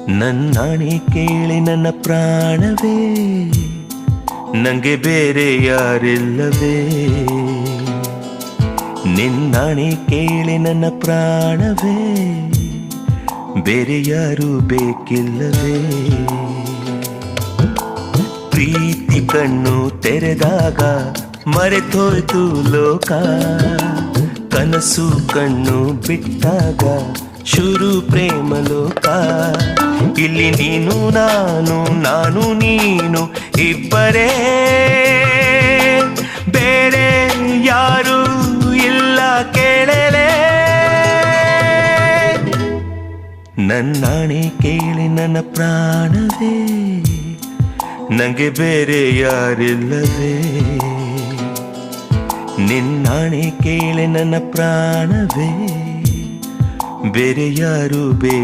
ನನ್ನಾಣೆ ಕೇಳಿ ನನ್ನ ಪ್ರಾಣವೇ, ನಂಗೆ ಬೇರೆ ಯಾರಿಲ್ಲವೇ. ನಿನ್ನಾಣೆ ಕೇಳಿ ನನ್ನ ಪ್ರಾಣವೇ, ಬೇರೆ ಯಾರು ಬೇಕಿಲ್ಲವೇ. ಪ್ರೀತಿ ಕಣ್ಣು ತೆರೆದಾಗ ಮರೆತೋಯ್ತು ಲೋಕ, ಕನಸು ಕಣ್ಣು ಬಿಟ್ಟಾಗ ಶುರು ಪ್ರೇಮ ಲೋಕ. ಇಲ್ಲಿ ನೀನು ನಾನು, ನಾನು ನೀನು ಇಬ್ಬರೇ, ಬೇರೆ ಯಾರು ಇಲ್ಲ ಕೇಳಲೇ. ನನ್ನಾಣೆ ಕೇಳಿ ನನ್ನ ಪ್ರಾಣವೇ, ನಂಗೆ ಬೇರೆ ಯಾರಿಲ್ಲವೇ. ನಿನ್ನಾಣೆ ಕೇಳಿ ನನ್ನ ಪ್ರಾಣವೇ, ಬೇರೆ ಯಾರು ಬೇಕು.